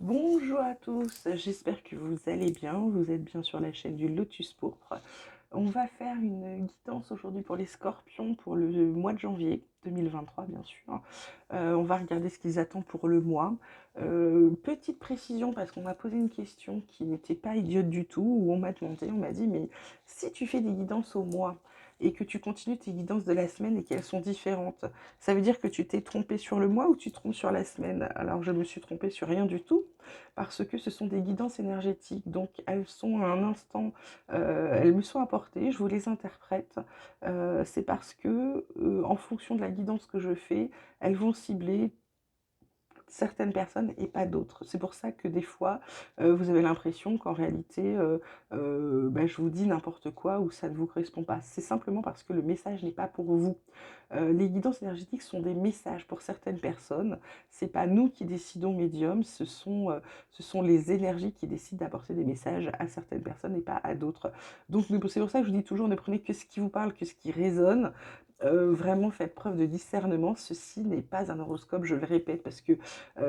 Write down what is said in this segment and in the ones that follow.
Bonjour à tous, j'espère que vous allez bien, vous êtes bien sur la chaîne du Lotus Pourpre. On va faire une guidance aujourd'hui pour les scorpions pour le mois de janvier 2023 bien sûr. On va regarder ce qu'ils attendent pour le mois. Petite précision parce qu'on m'a posé une question qui n'était pas idiote du tout, où on m'a demandé, on m'a dit mais si tu fais des guidances au mois et que tu continues tes guidances de la semaine et qu'elles sont différentes, ça veut dire que tu t'es trompé sur le mois ou tu te trompes sur la semaine? Alors je me suis trompée sur rien du tout parce que ce sont des guidances énergétiques, donc elles sont à un instant, elles me sont apportées, je vous les interprète. C'est parce que, en fonction de la guidance que je fais, elles vont cibler certaines personnes et pas d'autres. C'est pour ça que des fois, vous avez l'impression qu'en réalité, bah, je vous dis n'importe quoi ou ça ne vous correspond pas. C'est simplement parce que le message n'est pas pour vous. Les guidances énergétiques sont des messages pour certaines personnes. C'est pas nous qui décidons médium, ce sont les énergies qui décident d'apporter des messages à certaines personnes et pas à d'autres. Donc c'est pour ça que je vous dis toujours ne prenez que ce qui vous parle, que ce qui résonne. Vraiment faites preuve de discernement, ceci n'est pas un horoscope, je le répète, parce que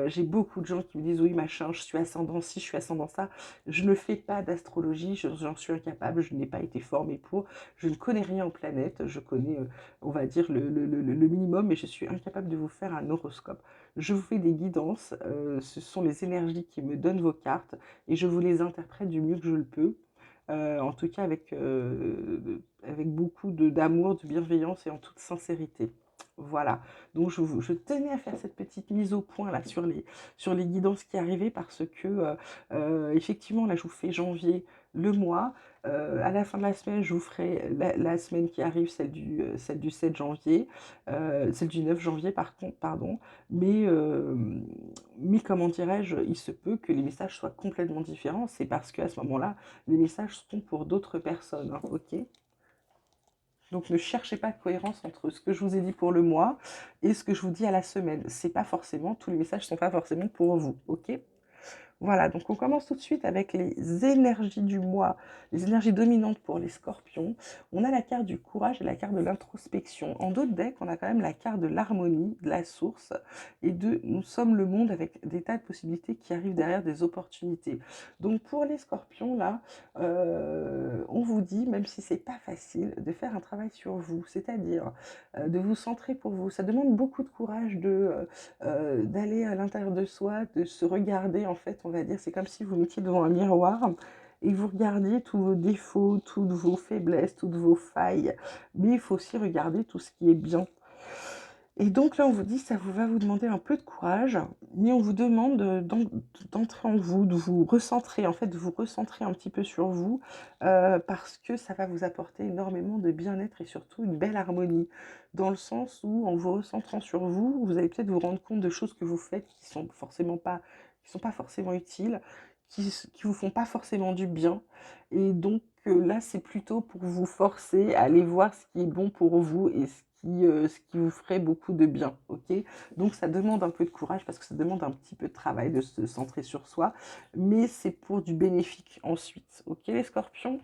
j'ai beaucoup de gens qui me disent oui machin, je suis ascendant ci, je suis ascendant ça. Je ne fais pas d'astrologie, j'en suis incapable, je n'ai pas été formée pour, je ne connais rien aux planètes, je connais, on va dire, le minimum, mais je suis incapable de vous faire un horoscope. Je vous fais des guidances, ce sont les énergies qui me donnent vos cartes, et je vous les interprète du mieux que je le peux. En tout cas avec beaucoup d'amour, de bienveillance et en toute sincérité. Voilà, donc je tenais à faire cette petite mise au point là sur les guidances qui arrivaient parce que effectivement là je vous fais janvier le mois. À la fin de la semaine je vous ferai la semaine qui arrive, celle du 7 janvier, celle du 9 janvier par contre, pardon, mais, euh, mais comment dirais-je, il se peut que les messages soient complètement différents, c'est parce qu'à ce moment-là, les messages sont pour d'autres personnes, hein, ok? Donc ne cherchez pas de cohérence entre ce que je vous ai dit pour le mois et ce que je vous dis à la semaine. C'est pas forcément, tous les messages ne sont pas forcément pour vous, ok? Voilà, donc on commence tout de suite avec les énergies du mois, les énergies dominantes pour les scorpions. On a la carte du courage et la carte de l'introspection. En d'autres decks, on a quand même la carte de l'harmonie, de la source, et de nous sommes le monde avec des tas de possibilités qui arrivent derrière des opportunités. Donc pour les scorpions, là, on vous dit, même si c'est pas facile, de faire un travail sur vous, c'est-à-dire de vous centrer pour vous. Ça demande beaucoup de courage d'aller à l'intérieur de soi, de se regarder en fait, on va dire, c'est comme si vous mettiez devant un miroir et vous regardiez tous vos défauts, toutes vos faiblesses, toutes vos failles, mais il faut aussi regarder tout ce qui est bien. Et donc là, on vous dit, ça va vous demander un peu de courage, mais on vous demande d'entrer en vous, de vous recentrer, en fait, de vous recentrer un petit peu sur vous, parce que ça va vous apporter énormément de bien-être et surtout une belle harmonie, dans le sens où, en vous recentrant sur vous, vous allez peut-être vous rendre compte de choses que vous faites qui sont pas forcément utiles, qui vous font pas forcément du bien, et donc là, c'est plutôt pour vous forcer à aller voir ce qui est bon pour vous et ce qui vous ferait beaucoup de bien, ok? Donc ça demande un peu de courage parce que ça demande un petit peu de travail de se centrer sur soi, mais c'est pour du bénéfique ensuite, ok les scorpions?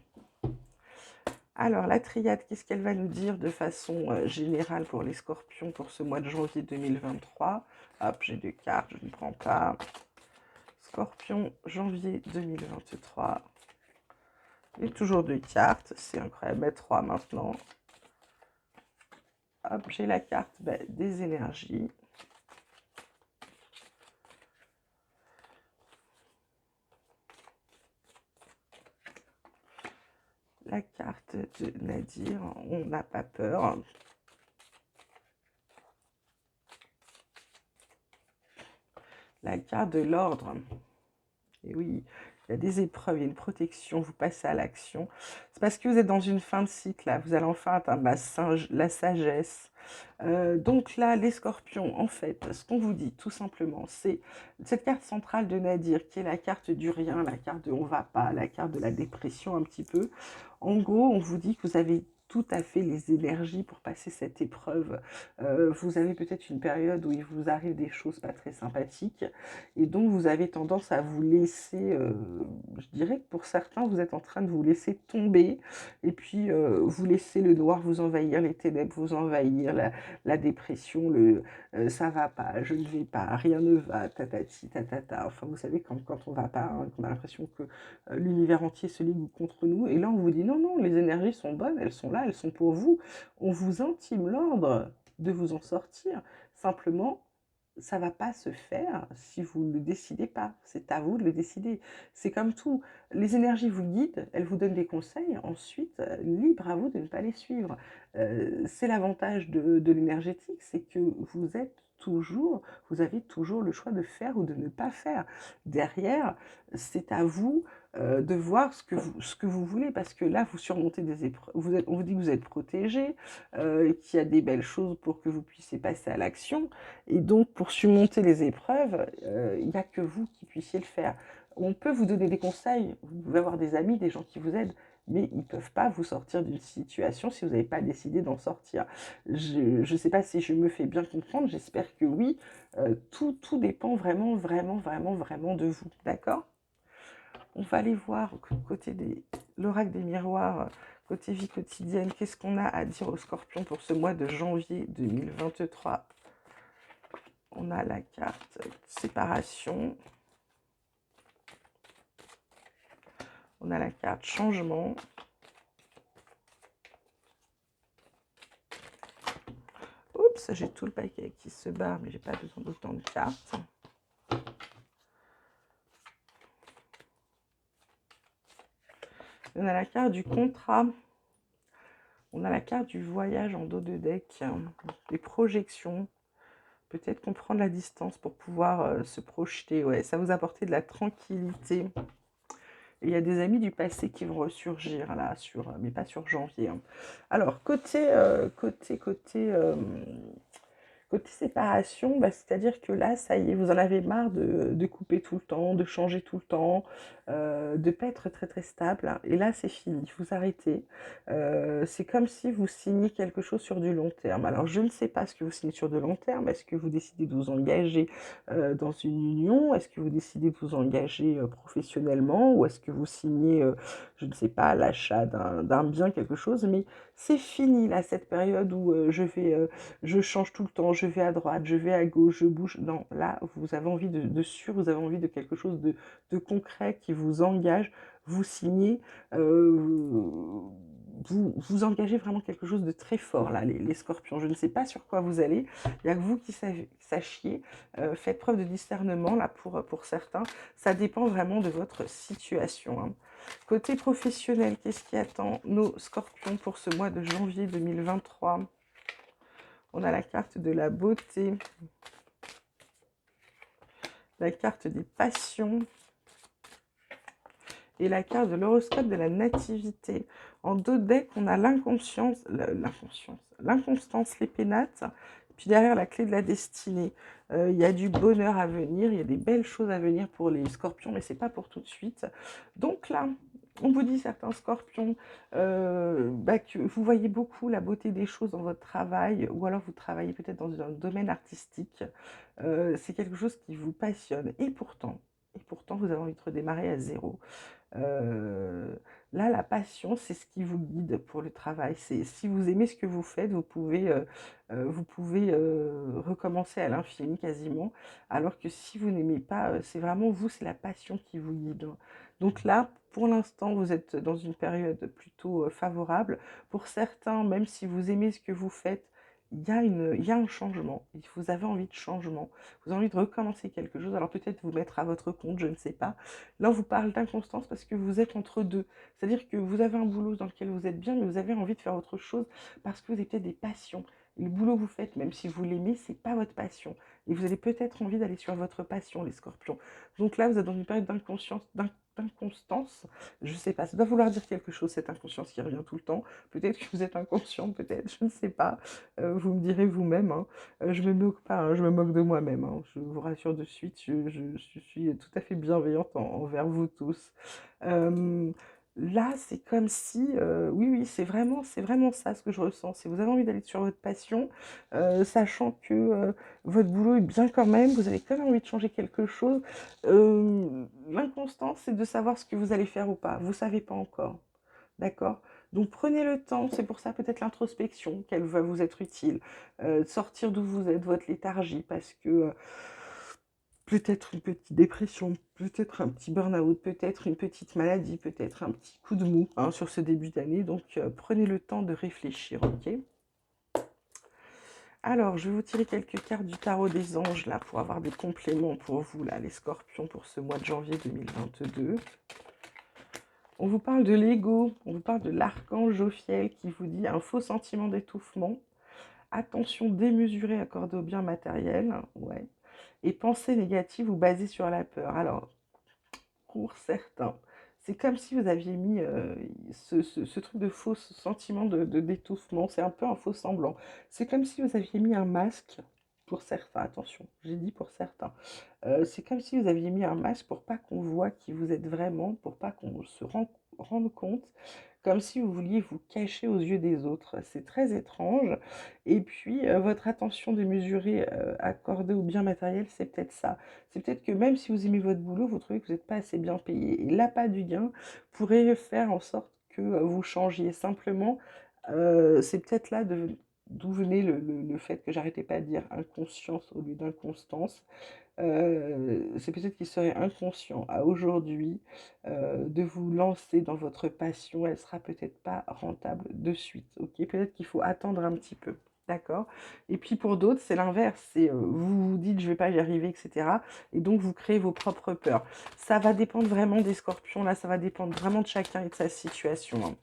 Alors la triade, qu'est-ce qu'elle va nous dire de façon générale pour les scorpions pour ce mois de janvier 2023? Hop, j'ai deux cartes, je ne prends pas. Scorpion, janvier 2023. Et toujours deux cartes, c'est incroyable, mais trois maintenant. Hop, j'ai la carte des énergies. La carte de Nadir, on n'a pas peur. La carte de l'ordre. Et oui, il y a des épreuves, il y a une protection, vous passez à l'action. C'est parce que vous êtes dans une fin de cycle, là. Vous allez enfin atteindre la sagesse. Donc là, les scorpions, en fait, ce qu'on vous dit, tout simplement, c'est cette carte centrale de Nadir, qui est la carte du rien, la carte de on va pas, la carte de la dépression un petit peu. En gros, on vous dit que vous avez tout à fait les énergies pour passer cette épreuve. Vous avez peut-être une période où il vous arrive des choses pas très sympathiques et donc vous avez tendance à vous laisser, je dirais que pour certains, vous êtes en train de vous laisser tomber et puis vous laissez le noir vous envahir, les ténèbres vous envahir, la dépression, ça va pas, je ne vais pas, rien ne va, tatati, tatata. Enfin, vous savez, quand on va pas, hein, qu'on a l'impression que l'univers entier se ligue contre nous, et là on vous dit non, non, les énergies sont bonnes, elles sont là, elles sont pour vous. On vous intime l'ordre de vous en sortir. Simplement, ça va pas se faire si vous ne le décidez pas. C'est à vous de le décider. C'est comme tout. Les énergies vous guident, elles vous donnent des conseils. Ensuite, libre à vous de ne pas les suivre. C'est l'avantage de l'énergétique, c'est que vous avez toujours le choix de faire ou de ne pas faire. Derrière, c'est à vous de voir ce que vous voulez, parce que là, vous surmontez des épreuves. On vous dit que vous êtes protégé, qu'il y a des belles choses pour que vous puissiez passer à l'action. Et donc, pour surmonter les épreuves, il n'y a que vous qui puissiez le faire. On peut vous donner des conseils, vous pouvez avoir des amis, des gens qui vous aident, mais ils ne peuvent pas vous sortir d'une situation si vous n'avez pas décidé d'en sortir. Je ne sais pas si je me fais bien comprendre, j'espère que oui. Tout dépend vraiment, vraiment, vraiment, vraiment de vous, d'accord? On va aller voir côté l'oracle des miroirs, côté vie quotidienne, qu'est-ce qu'on a à dire aux scorpions pour ce mois de janvier 2023. On a la carte séparation. On a la carte changement. Oups, j'ai tout le paquet qui se barre, mais j'ai pas besoin d'autant de cartes. On a la carte du contrat. On a la carte du voyage en dos de deck, des projections. Peut-être comprendre la distance pour pouvoir se projeter. Ouais, ça vous apporter de la tranquillité. Et il y a des amis du passé qui vont ressurgir là, mais pas sur janvier. Hein. Alors, côté séparation, bah, c'est-à-dire que là, ça y est, vous en avez marre de couper tout le temps, de changer tout le temps, de ne pas être très très stable. Hein. Et là, c'est fini, vous arrêtez. C'est comme si vous signiez quelque chose sur du long terme. Alors, je ne sais pas ce que vous signez sur de long terme. Est-ce que vous décidez de vous engager dans une union? Est-ce que vous décidez de vous engager professionnellement? Ou est-ce que vous signez, je ne sais pas, l'achat d'un bien, quelque chose? Mais c'est fini, là, cette période où je change tout le temps, je vais à droite, je vais à gauche, je bouge. Non, là, vous avez envie vous avez envie de quelque chose de concret qui vous engage, vous signez, vous engagez vraiment quelque chose de très fort, là, les scorpions. Je ne sais pas sur quoi vous allez, il n'y a que vous qui sachiez. Faites preuve de discernement, là, pour certains. Ça dépend vraiment de votre situation. Hein. Côté professionnel, qu'est-ce qui attend nos scorpions pour ce mois de janvier 2023 ? On a la carte de la beauté, la carte des passions et la carte de l'horoscope de la nativité. En deux decks, on a l'inconstance, les pénates, puis derrière la clé de la destinée. Il y a du bonheur à venir, il y a des belles choses à venir pour les scorpions, mais c'est pas pour tout de suite. Donc là, on vous dit, certains scorpions, que vous voyez beaucoup la beauté des choses dans votre travail, ou alors vous travaillez peut-être dans un domaine artistique. C'est quelque chose qui vous passionne. Et pourtant, vous avez envie de redémarrer à zéro. Là, la passion, c'est ce qui vous guide pour le travail. C'est si vous aimez ce que vous faites, vous pouvez recommencer à l'infini quasiment. Alors que si vous n'aimez pas, c'est vraiment vous, c'est la passion qui vous guide. Donc là, pour l'instant, vous êtes dans une période plutôt favorable. Pour certains, même si vous aimez ce que vous faites, il y a un changement. Vous avez envie de changement. Vous avez envie de recommencer quelque chose. Alors peut-être vous mettre à votre compte, je ne sais pas. Là, on vous parle d'inconstance parce que vous êtes entre deux. C'est-à-dire que vous avez un boulot dans lequel vous êtes bien, mais vous avez envie de faire autre chose parce que vous avez peut-être des passions. Et le boulot que vous faites, même si vous l'aimez, c'est pas votre passion. Et vous avez peut-être envie d'aller sur votre passion, les scorpions. Donc là, vous êtes dans une période d'inconstance. Je ne sais pas, ça doit vouloir dire quelque chose, cette inconscience qui revient tout le temps. Peut-être que vous êtes inconscient, peut-être, je ne sais pas. Vous me direz vous-même. Hein. Je me moque pas, hein, je me moque de moi-même. Hein. Je vous rassure de suite, je suis tout à fait bienveillante envers vous tous. Là, c'est comme si, oui, oui, c'est vraiment ça ce que je ressens. Si vous avez envie d'aller sur votre passion, sachant que votre boulot est bien quand même, vous avez quand même envie de changer quelque chose. L'inconstance, c'est de savoir ce que vous allez faire ou pas. Vous savez pas encore. D'accord? Donc prenez le temps, c'est pour ça peut-être l'introspection qu'elle va vous être utile. De sortir d'où vous êtes, votre léthargie, parce que peut-être une petite dépression, peut-être un petit burn-out, peut-être une petite maladie, peut-être un petit coup de mou hein, sur ce début d'année. Donc prenez le temps de réfléchir, ok? Alors, je vais vous tirer quelques cartes du tarot des anges là pour avoir des compléments pour vous là, les scorpions, pour ce mois de janvier 2022. On vous parle de l'ego, on vous parle de l'archange Jophiel qui vous dit un faux sentiment d'étouffement, attention démesurée accordée au bien matériel, ouais, et pensée négative ou basée sur la peur. Alors, pour certains, c'est comme si vous aviez mis ce truc de faux sentiment d'étouffement, c'est un peu un faux semblant. C'est comme si vous aviez mis un masque, pour certains, attention, j'ai dit pour certains. C'est comme si vous aviez mis un masque pour pas qu'on voit qui vous êtes vraiment, pour pas qu'on se rende compte, comme si vous vouliez vous cacher aux yeux des autres. C'est très étrange. Et puis, votre attention démesurée accordée au bien matériel, c'est peut-être ça. C'est peut-être que même si vous aimez votre boulot, vous trouvez que vous n'êtes pas assez bien payé. Et l'appât du gain pourrait faire en sorte que vous changiez. Simplement, c'est peut-être là d'où venait le fait que j'arrêtais pas de dire inconscience au lieu d'inconstance. C'est peut-être qu'il serait inconscient à aujourd'hui de vous lancer dans votre passion. Elle sera peut-être pas rentable de suite. Ok, peut-être qu'il faut attendre un petit peu. D'accord. Et puis pour d'autres, c'est l'inverse. C'est vous vous dites je vais pas y arriver, etc. Et donc vous créez vos propres peurs. Ça va dépendre vraiment des scorpions. Là, ça va dépendre vraiment de chacun et de sa situation, hein.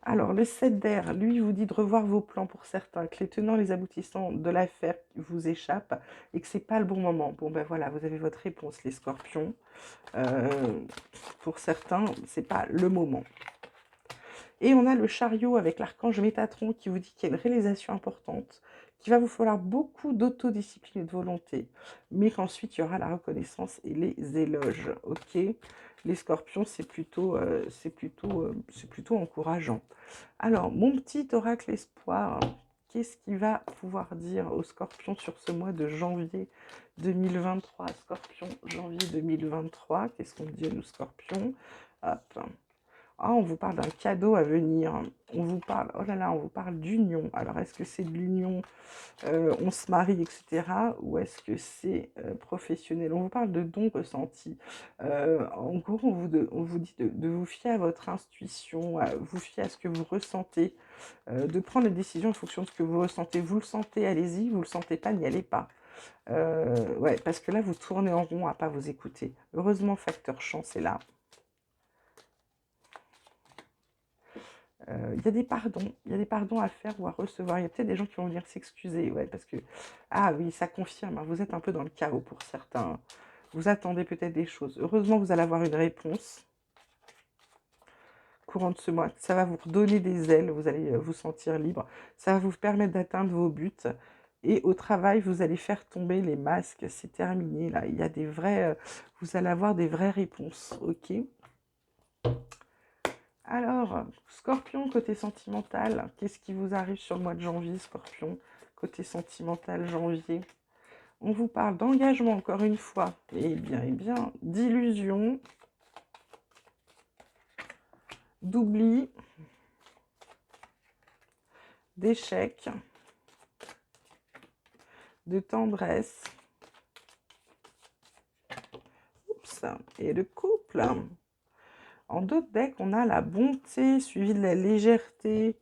Alors, le 7 d'air, lui, vous dit de revoir vos plans pour certains, que les tenants, les aboutissants de l'affaire vous échappent et que c'est pas le bon moment. Bon, ben voilà, vous avez votre réponse, les scorpions. Euh, pour certains, c'est pas le moment. Et on a le chariot avec l'archange Métatron qui vous dit qu'il y a une réalisation importante, qu'il va vous falloir beaucoup d'autodiscipline et de volonté, mais qu'ensuite il y aura la reconnaissance et les éloges. Ok, les scorpions, c'est plutôt encourageant. Alors, mon petit oracle espoir, qu'est-ce qu'il va pouvoir dire aux scorpions sur ce mois de janvier 2023? Scorpion, janvier 2023, qu'est-ce qu'on dit à nous scorpions? Hop. Ah, on vous parle d'un cadeau à venir. On vous parle, oh là là, on vous parle d'union. Alors, est-ce que c'est de l'union, on se marie, etc. Ou est-ce que c'est professionnel? On vous parle de dons ressentis. En gros, on vous dit de vous fier à votre intuition, vous fier à ce que vous ressentez, de prendre les décisions en fonction de ce que vous ressentez. Vous le sentez, allez-y. Vous le sentez pas, n'y allez pas. Ouais, parce que là, vous tournez en rond à pas vous écouter. Heureusement, facteur chance est là. Il y a des pardons à faire ou à recevoir. Il y a peut-être des gens qui vont venir s'excuser, ouais, parce que, ah oui, ça confirme, hein, vous êtes un peu dans le chaos pour certains. Vous attendez peut-être des choses. Heureusement, vous allez avoir une réponse courant de ce mois. Ça va vous redonner des ailes, vous allez vous sentir libre. Ça va vous permettre d'atteindre vos buts. Et au travail, vous allez faire tomber les masques. C'est terminé, là. Il y a des vrais... vous allez avoir des vraies réponses, ok? Alors, Scorpion, côté sentimental, qu'est-ce qui vous arrive sur le mois de janvier, Scorpion? Côté sentimental, janvier. On vous parle d'engagement, encore une fois. Eh bien, d'illusion, d'oubli, d'échec, de tendresse, oups, et de couple. En d'autres decks, on a la bonté suivie de la légèreté.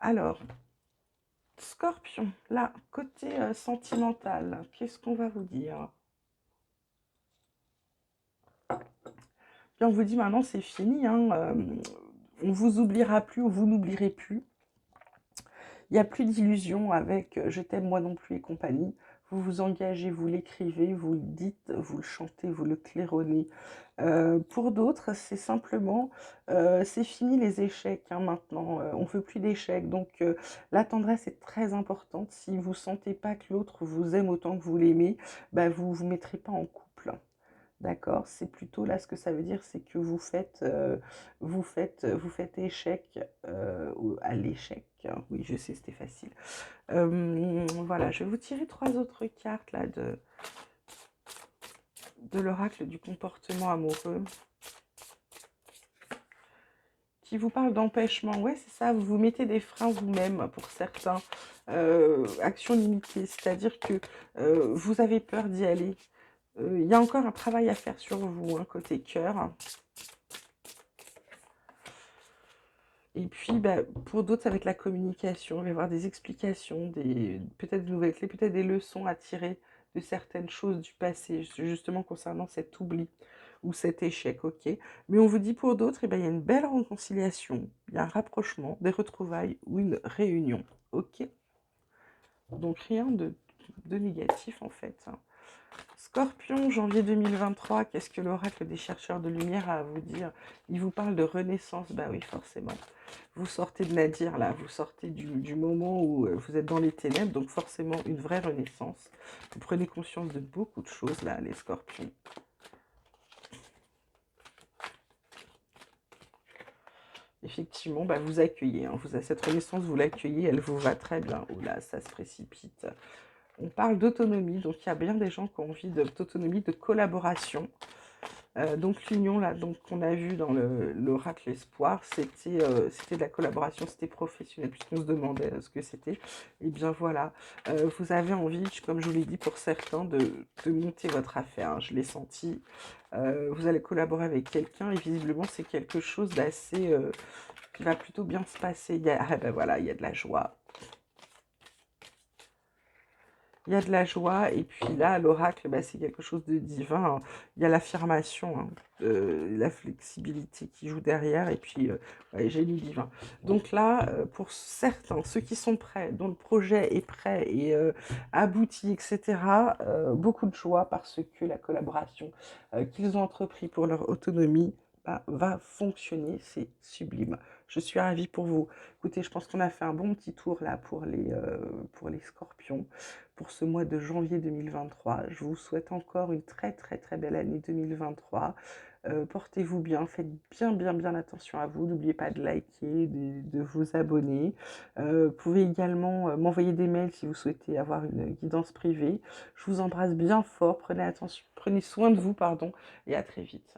Alors, Scorpion, là, côté sentimental, qu'est-ce qu'on va vous dire? Puis on vous dit maintenant c'est fini, hein, on vous oubliera plus ou vous n'oublierez plus. Il n'y a plus d'illusion avec je t'aime moi non plus et compagnie. Vous vous engagez, vous l'écrivez, vous le dites, vous le chantez, vous le claironnez. Pour d'autres, c'est simplement, c'est fini les échecs hein, maintenant. On ne veut plus d'échecs. Donc la tendresse est très importante. Si vous ne sentez pas que l'autre vous aime autant que vous l'aimez, bah, vous ne vous mettrez pas en couple. D'accord? C'est plutôt là, ce que ça veut dire, c'est que vous faites échec, à l'échec, hein. Oui, je sais, c'était facile. Voilà, je vais vous tirer 3 autres cartes là de l'oracle du comportement amoureux qui vous parle d'empêchement. Ouais, c'est ça, vous vous mettez des freins vous-même pour certains. Action limitée, c'est-à-dire que vous avez peur d'y aller. Il y a encore un travail à faire sur vous, hein, côté cœur. Et puis, bah, pour d'autres, ça va être la communication. Il va y avoir des explications, peut-être de nouvelles clés, peut-être des leçons à tirer de certaines choses du passé, justement concernant cet oubli ou cet échec, ok. Mais on vous dit pour d'autres, eh ben, il y a une belle réconciliation, il y a un rapprochement, des retrouvailles ou une réunion, ok. Donc rien de négatif en fait, hein. Scorpion, janvier 2023, qu'est-ce que l'oracle des chercheurs de lumière a à vous dire? Il vous parle de renaissance, bah oui, forcément. Vous sortez de Nadir, là, vous sortez du moment où vous êtes dans les ténèbres, donc forcément une vraie renaissance. Vous prenez conscience de beaucoup de choses, là, les scorpions. Effectivement, bah, vous accueillez, hein, cette renaissance, vous l'accueillez, elle vous va très bien. Oh là, ça se précipite. On parle d'autonomie, donc il y a bien des gens qui ont envie d'autonomie, de collaboration. Donc l'union là, donc qu'on a vu dans l'oracle espoir, c'était de la collaboration, c'était professionnel, puisqu'on se demandait ce que c'était. Et bien voilà, vous avez envie, comme je vous l'ai dit pour certains, de monter votre affaire, hein, je l'ai senti. Vous allez collaborer avec quelqu'un et visiblement c'est quelque chose d'assez qui va plutôt bien se passer. Ah ben voilà, il y a de la joie. Il y a de la joie, et puis là, l'oracle, bah, c'est quelque chose de divin, hein. Il y a l'affirmation, hein, la flexibilité qui joue derrière, et puis ouais, génie divin. Donc là, pour certains, ceux qui sont prêts, dont le projet est prêt et abouti, etc., beaucoup de joie parce que la collaboration qu'ils ont entrepris pour leur autonomie bah, va fonctionner, c'est sublime. Je suis ravie pour vous. Écoutez, je pense qu'on a fait un bon petit tour là pour les scorpions pour ce mois de janvier 2023. Je vous souhaite encore une très très très belle année 2023. Portez-vous bien, faites bien attention à vous. N'oubliez pas de liker, de vous abonner. Vous pouvez également m'envoyer des mails si vous souhaitez avoir une guidance privée. Je vous embrasse bien fort. Prenez soin de vous, pardon, et à très vite.